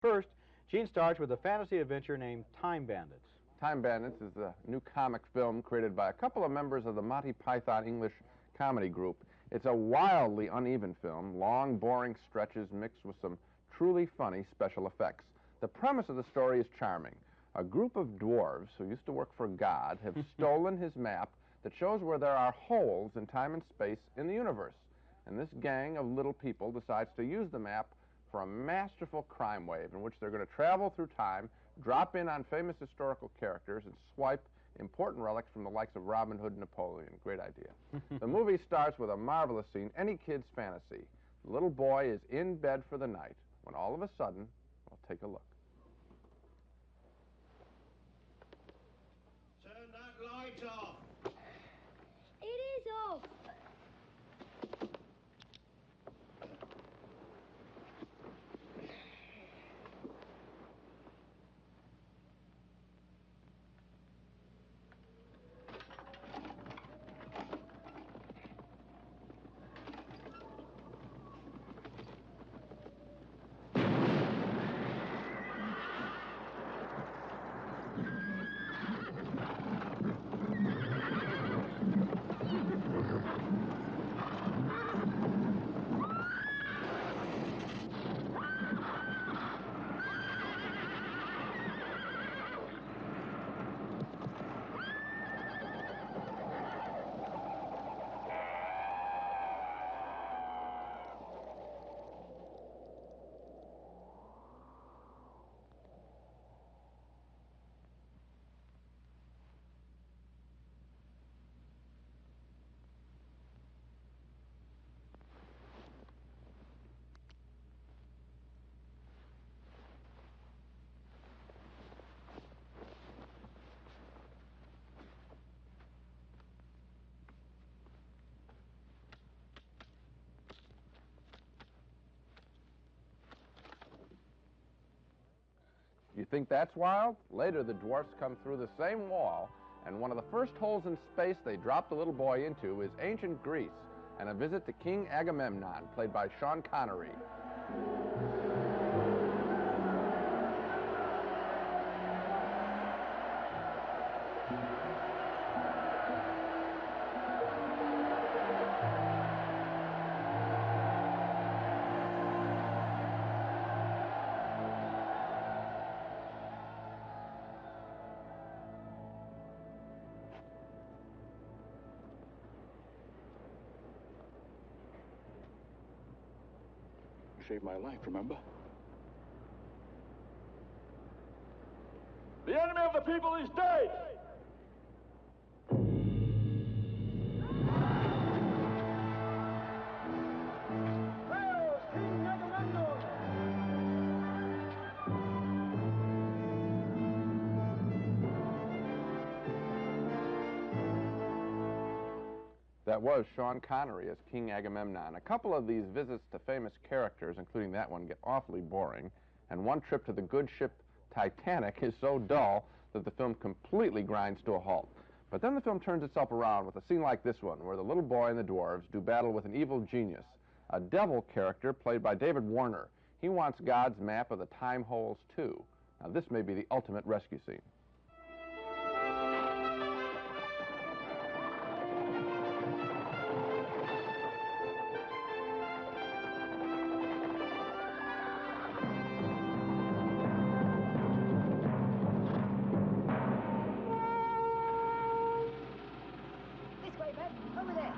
First, Gene starts with a fantasy adventure named Time Bandits. Time Bandits is a new comic film created by a couple of members of the Monty Python English comedy group. It's a wildly uneven film, long, boring stretches mixed with some truly funny special effects. The premise of the story is charming. A group of dwarves who used to work for God have stolen his map that shows where there are holes in time and space in the universe. And this gang of little people decides to use the map for a masterful crime wave in which they're going to travel through time, drop in on famous historical characters, and swipe important relics from the likes of Robin Hood and Napoleon. Great idea. The movie starts with a marvelous scene, any kid's fantasy. The little boy is in bed for the night when all of a sudden, well, take a look. Turn that light off. It is off. You think that's wild? Later, the dwarfs come through the same wall, and one of the first holes in space they drop the little boy into is ancient Greece, and a visit to King Agamemnon, played by Sean Connery. You saved my life, remember? The enemy of the people is dead! That was Sean Connery as King Agamemnon. A couple of these visits to famous characters, including that one, get awfully boring, and one trip to the good ship Titanic is so dull that the film completely grinds to a halt. But then the film turns itself around with a scene like this one, where the little boy and the dwarves do battle with an evil genius, a devil character played by David Warner. He wants God's map of the time holes, too. Now, this may be the ultimate rescue scene. Over there.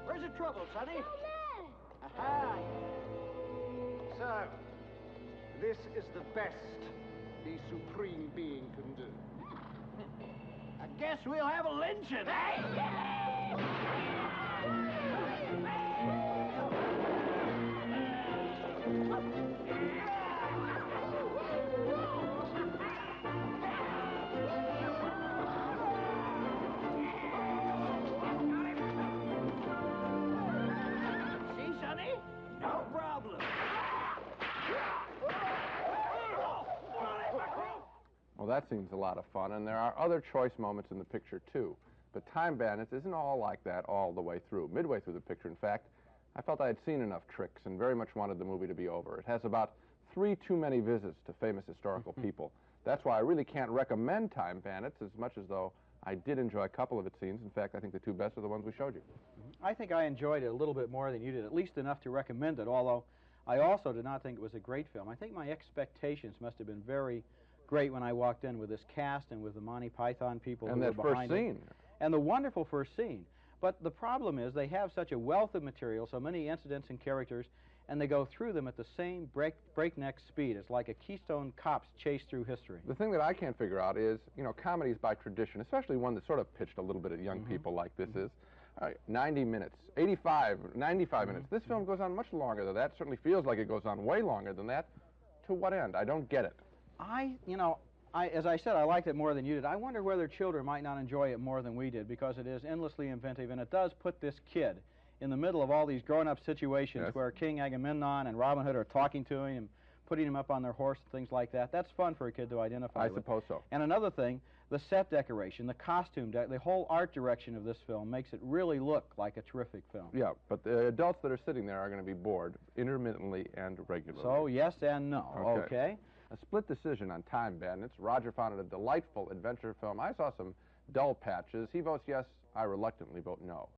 Where's the trouble, Sonny? Oh, man. Aha! So, this is the best the Supreme Being can do. I guess we'll have a lynching. that seems a lot of fun, and there are other choice moments in the picture, too. But Time Bandits isn't all like that all the way through. Midway through the picture, in fact, I felt I had seen enough tricks and very much wanted the movie to be over. It has about 3 too many visits to famous historical people. That's why I really can't recommend Time Bandits as much as though I did enjoy a couple of its scenes. In fact, I think the 2 best are the ones we showed you. I think I enjoyed it a little bit more than you did, at least enough to recommend it, although I also did not think it was a great film. I think my expectations must have been very great when I walked in with this cast and with the Monty Python people And who that were first behind it. scene. And the wonderful first scene. But the problem is they have such a wealth of material, so many incidents and characters, and they go through them at the same breakneck speed. It's like a Keystone Cops chase through history. The thing that I can't figure out is, you know, comedies by tradition, especially one that's sort of pitched a little bit at young people like this is, 90 minutes, 95 minutes. This film goes on much longer than that. Certainly feels like it goes on way longer than that. To what end? I don't get it. As I said, I liked it more than you did. I wonder whether children might not enjoy it more than we did, because it is endlessly inventive, and it does put this kid in the middle of all these grown-up situations where King Agamemnon and Robin Hood are talking to him and putting him up on their horse and things like that. That's fun for a kid to identify with. I suppose so. And another thing, the set decoration, the costume, the whole art direction of this film makes it really look like a terrific film. Yeah, but the adults that are sitting there are going to be bored intermittently and regularly. So, yes and no. Okay. A split decision on Time Bandits. Roger found it a delightful adventure film. I saw some dull patches. He votes yes. I reluctantly vote no.